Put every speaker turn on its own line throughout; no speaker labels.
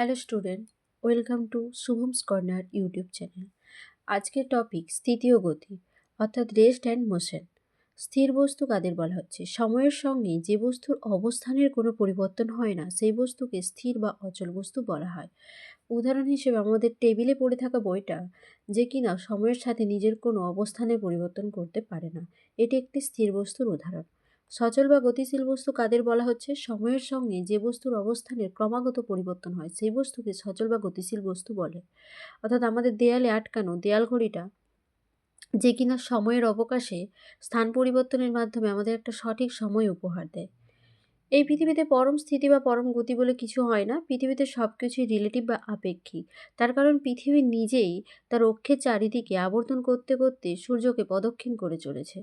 Hello student, welcome to Shubham's corner YouTube channel. আজকের topic স্থিতি ও গতি অর্থাৎ রেস্ট অ্যান্ড মোশন। স্থির বস্তু কাদের বলা হচ্ছে? সময়ের সঙ্গে যে বস্তুর অবস্থানের কোনো পরিবর্তন হয় না সেই বস্তুকে স্থির বা অচল বস্তু বলা হয়। উদাহরণ হিসেবে আমাদের টেবিলে পড়ে থাকা বইটা, যে কিনা সময়ের সাথে নিজের কোনো অবস্থানের পরিবর্তন করতে পারে না, এটি একটি স্থির বস্তুর উদাহরণ। সচল বা গতিশীল বস্তু কাদের বলা হচ্ছে? সময়ের সঙ্গে যে বস্তুর অবস্থানের ক্রমাগত পরিবর্তন হয় সেই বস্তুকে সচল বা গতিশীল বস্তু বলে। অর্থাৎ আমাদের দেয়ালে আটকানো দেয়াল ঘড়িটা, যে কিনা সময়ের অবকাশে স্থান পরিবর্তনের মাধ্যমে আমাদের একটা সঠিক সময় উপহার দেয়। এই পৃথিবীতে পরম স্থিতি বা পরম গতি বলে কিছু হয় না। পৃথিবীতে সব কিছুই রিলেটিভ বা আপেক্ষিক। তার কারণ পৃথিবী নিজেই তার অক্ষের চারিদিকে আবর্তন করতে করতে সূর্যকে প্রদক্ষিণ করে চলেছে।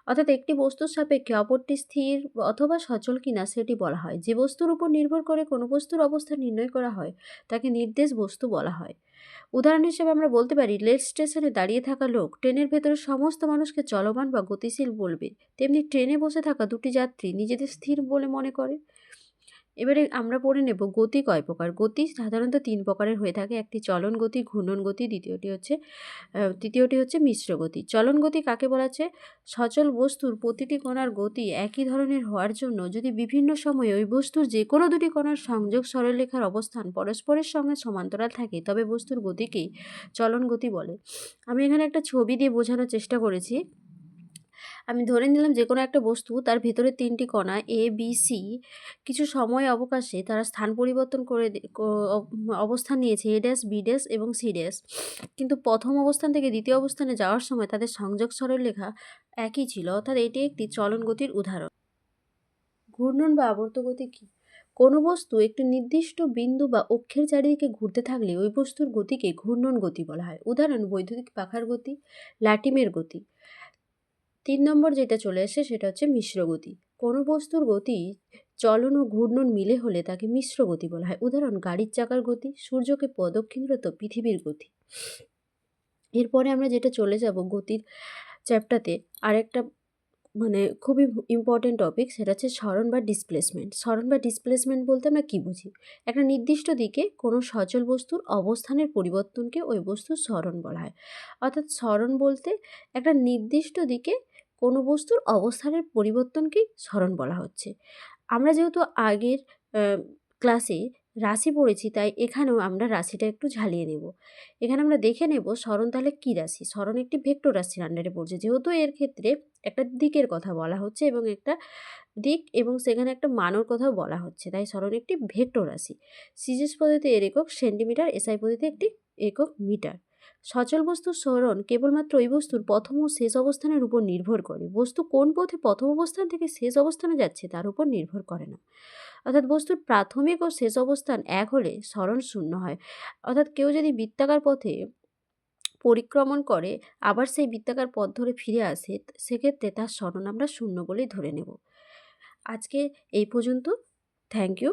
অর্থাৎ একটি বস্তুর সাপেক্ষে অপরটি স্থির অথবা সচল কিনা সেটি বলা হয়। যে বস্তুর উপর নির্ভর করে কোনো বস্তুর অবস্থা নির্ণয় করা হয় তাকে নির্দেশ বস্তু বলা হয়। উদাহরণ হিসেবে আমরা বলতে পারি, রেল স্টেশনে দাঁড়িয়ে থাকা লোক ট্রেনের ভেতরে সমস্ত মানুষকে চলমান বা গতিশীল বলবে, তেমনি ট্রেনে বসে থাকা দুটি যাত্রী নিজেদের স্থির বলে মনে করে। এবারে আমরা পড়ে নেব গতি কয় প্রকার। গতি সাধারণত ৩ প্রকারের হয়ে থাকে। একটি চলন গতি, ঘূর্ণন গতি, তৃতীয়টি হচ্ছে মিশ্র গতি। চলন গতি কাকে বলা হচ্ছে? সচল বস্তুর প্রতিটি কণার গতি একই ধরনের হওয়ার জন্য যদি বিভিন্ন সময়ে ওই বস্তুর যে কোনো দুটি কণার সংযোগ সরলরেখার অবস্থান পরস্পরের সঙ্গে সমান্তরাল থাকে তবে বস্তুর গতিকেই চলন গতি বলে। আমি এখানে একটা ছবি দিয়ে বোঝানোর চেষ্টা করেছি। আমি ধরে নিলাম যে কোনো একটা বস্তু, তার ভেতরে ৩টি কণা এ, বি, সি কিছু সময় অবকাশে তারা স্থান পরিবর্তন করে অবস্থান নিয়েছে এ ড্যাশ, বি ড্যাশ এবং সি ড্যাশ। কিন্তু প্রথম অবস্থান থেকে দ্বিতীয় অবস্থানে যাওয়ার সময় তাদের সংযোগ সরলরেখা একই ছিল, অর্থাৎ এটি একটি চলন গতির উদাহরণ। ঘূর্ণন বা আবর্ত গতি কী? কোনো বস্তু একটি নির্দিষ্ট বিন্দু বা অক্ষের চারিদিকে ঘুরতে থাকলে ওই বস্তুর গতিকে ঘূর্ণন গতি বলা হয়। উদাহরণ বৈদ্যুতিক পাখার গতি, লাটিমের গতি। ৩ নম্বর যেটা চলে আসে সেটা হচ্ছে মিশ্র গতি। কোনো বস্তুর গতি চলন ও ঘূর্ণন মিলে হলে তাকে মিশ্র গতি বলা হয়। উদাহরণ গাড়ির চাকার গতি, সূর্যকে প্রদক্ষিণরত পৃথিবীর গতি। এরপরে আমরা যেটা চলে যাব গতির চ্যাপ্টারতে, আরেকটা খুবই ইম্পর্টেন্ট টপিক, সেটা হচ্ছে সরণ বা ডিসপ্লেসমেন্ট। সরণ বা ডিসপ্লেসমেন্ট বলতে আমরা কী বুঝি? একটা নির্দিষ্ট দিকে কোনো সচল বস্তুর অবস্থানের পরিবর্তনকে ওই বস্তুর সরণ বলা হয়। অর্থাৎ সরণ বলতে একটা নির্দিষ্ট দিকে কোনো বস্তুর অবস্থানের পরিবর্তনকেই সরণ বলা হচ্ছে। আমরা যেহেতু আগের ক্লাসে রাশি পড়েছি, তাই এখানেও আমরা রাশিটা একটু ঝালিয়ে নেব। এখানে আমরা দেখে নেব সরণ তাহলে কী রাশি। সরণ একটি ভেক্টর রাশির আন্ডারে পড়ছে, যেহেতু এর ক্ষেত্রে একটা দিকের কথা বলা হচ্ছে এবং একটা দিক এবং সেখানে একটা মানের কথাও বলা হচ্ছে, তাই সরণ একটি ভেক্টর রাশি। সিজিএস পদ্ধতিতে এর একক সেন্টিমিটার, এসআই পদ্ধতিতে একটি একক মিটার। সচল বস্তুর সরণ কেবলমাত্র ওই বস্তুর প্রথম ও শেষ অবস্থানের উপর নির্ভর করে। বস্তু কোন পথে প্রথম অবস্থান থেকে শেষ অবস্থানে যাচ্ছে তার উপর নির্ভর করে না। অর্থাৎ বস্তুর প্রাথমিক ও শেষ অবস্থান এক হলে সরণ শূন্য হয়। অর্থাৎ কেউ যদি বৃত্তাকার পথে পরিক্রমণ করে আবার সেই বৃত্তাকার পথ ধরে ফিরে আসে, সেক্ষেত্রে তার সরণ আমরা শূন্য বলেই ধরে নেব। আজকে এই পর্যন্ত। Thank you.